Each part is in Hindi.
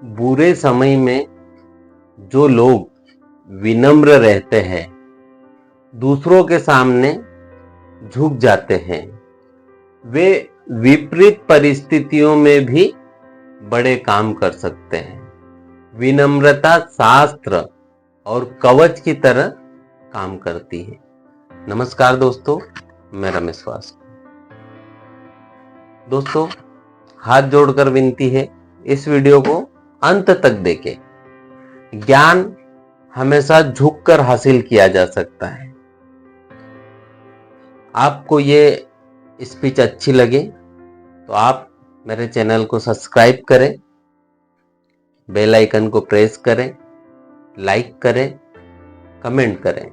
बुरे समय में जो लोग विनम्र रहते हैं, दूसरों के सामने झुक जाते हैं, वे विपरीत परिस्थितियों में भी बड़े काम कर सकते हैं। विनम्रता शास्त्र और कवच की तरह काम करती है। नमस्कार दोस्तों, मैं रमेश वास। दोस्तों, हाथ जोड़कर विनती है, इस वीडियो को अंत तक देखें। ज्ञान हमेशा झुककर हासिल किया जा सकता है। आपको ये स्पीच अच्छी लगे तो आप मेरे चैनल को सब्सक्राइब करें, बेल आइकन को प्रेस करें, लाइक करें, कमेंट करें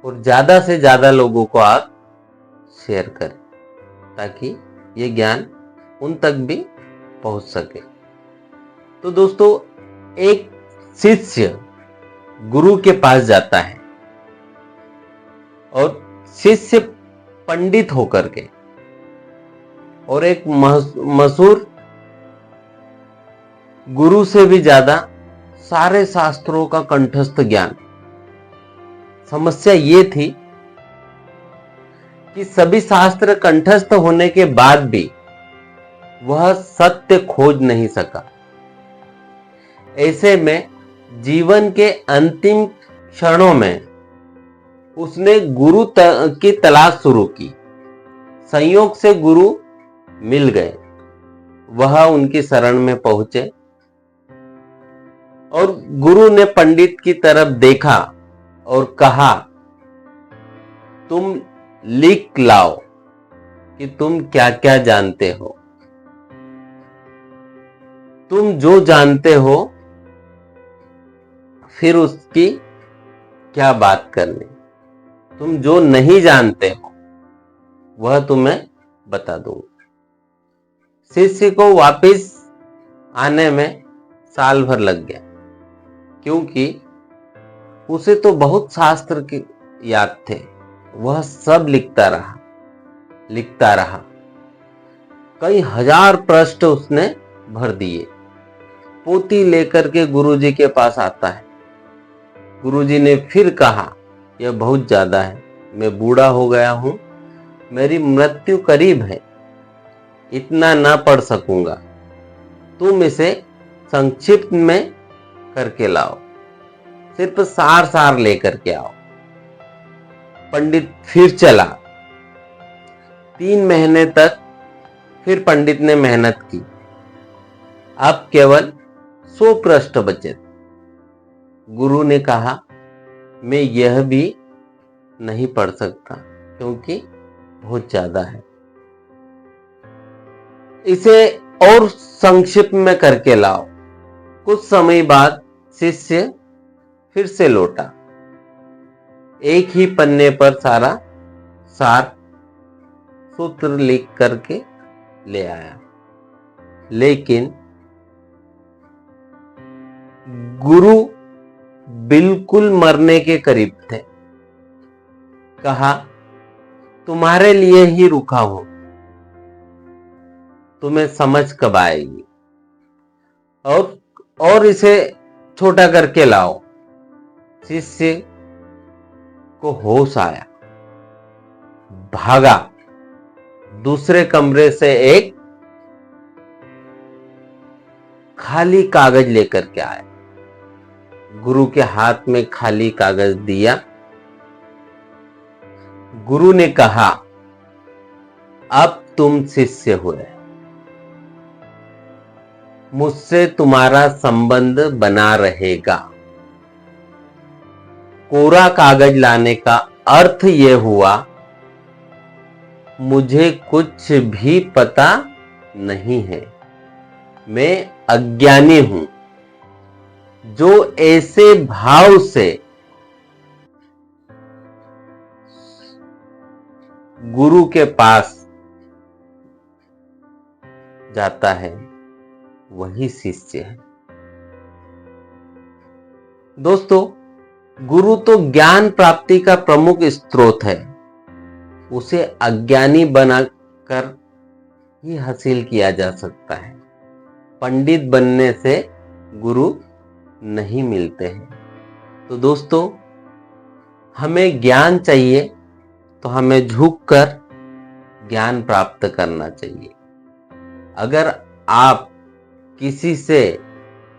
और ज़्यादा से ज़्यादा लोगों को आप शेयर करें ताकि ये ज्ञान उन तक भी पहुंच सके। तो दोस्तों, एक शिष्य गुरु के पास जाता है और शिष्य पंडित होकर के और एक मशहूर गुरु से भी ज्यादा सारे शास्त्रों का कंठस्थ ज्ञान। समस्या ये थी कि सभी शास्त्र कंठस्थ होने के बाद भी वह सत्य खोज नहीं सका। ऐसे में जीवन के अंतिम क्षणों में उसने गुरु की तलाश शुरू की। संयोग से गुरु मिल गए। वह उनकी शरण में पहुंचे और गुरु ने पंडित की तरफ देखा और कहा, तुम लिख लाओ कि तुम क्या क्या जानते हो। तुम जो जानते हो फिर उसकी क्या बात करनी। तुम जो नहीं जानते हो वह तुम्हें बता दूंगा। शिष्य को वापस आने में साल भर लग गया, क्योंकि उसे तो बहुत शास्त्र की याद थे। वह सब लिखता रहा। कई हजार पृष्ठ उसने भर दिए। पोथी लेकर के गुरुजी के पास आता है। गुरुजी ने फिर कहा, यह बहुत ज्यादा है, मैं बूढ़ा हो गया हूं, मेरी मृत्यु करीब है, इतना ना पढ़ सकूंगा। तुम इसे संक्षिप्त में करके लाओ, सिर्फ सार लेकर के आओ। पंडित फिर चला। 3 महीने तक फिर पंडित ने मेहनत की। अब केवल 100 पृष्ठ बचे। गुरु ने कहा, मैं यह भी नहीं पढ़ सकता क्योंकि बहुत ज्यादा है, इसे और संक्षिप्त में करके लाओ। कुछ समय बाद शिष्य फिर से लौटा। एक ही पन्ने पर सारा सार सूत्र लिख करके ले आया। लेकिन गुरु बिल्कुल मरने के करीब थे। कहा, तुम्हारे लिए ही रुका हूं, तुम्हें समझ कब आएगी। और इसे छोटा करके लाओ। शिष्य को होश आया, भागा, दूसरे कमरे से एक खाली कागज लेकर के आया। गुरु के हाथ में खाली कागज दिया। गुरु ने कहा, अब तुम शिष्य हुए, मुझसे तुम्हारा संबंध बना रहेगा। कोरा कागज लाने का अर्थ यह हुआ, मुझे कुछ भी पता नहीं है, मैं अज्ञानी हूं। जो ऐसे भाव से गुरु के पास जाता है वही शिष्य है। दोस्तों, गुरु तो ज्ञान प्राप्ति का प्रमुख स्रोत है। उसे अज्ञानी बनाकर ही हासिल किया जा सकता है। पंडित बनने से गुरु नहीं मिलते हैं। तो दोस्तों, हमें ज्ञान चाहिए तो हमें झुककर ज्ञान प्राप्त करना चाहिए। अगर आप किसी से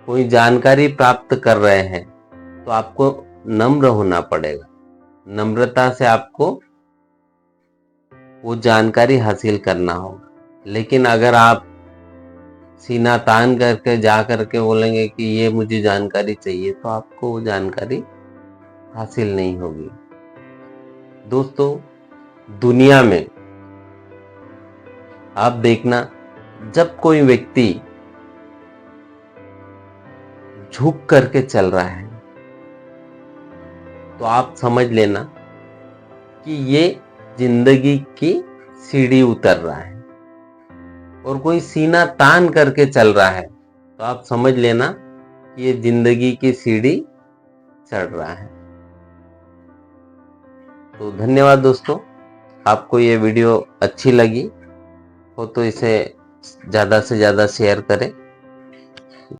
कोई जानकारी प्राप्त कर रहे हैं तो आपको नम्र होना पड़ेगा। नम्रता से आपको वो जानकारी हासिल करना होगा। लेकिन अगर आप सीना तान करके जा करके बोलेंगे कि ये मुझे जानकारी चाहिए, तो आपको वो जानकारी हासिल नहीं होगी। दोस्तों, दुनिया में आप देखना, जब कोई व्यक्ति झुक करके चल रहा है तो आप समझ लेना कि ये जिंदगी की सीढ़ी उतर रहा है। और कोई सीना तान करके चल रहा है तो आप समझ लेना कि ये जिंदगी की सीढ़ी चढ़ रहा है। तो धन्यवाद दोस्तों। आपको ये वीडियो अच्छी लगी हो तो इसे ज़्यादा से ज़्यादा शेयर करें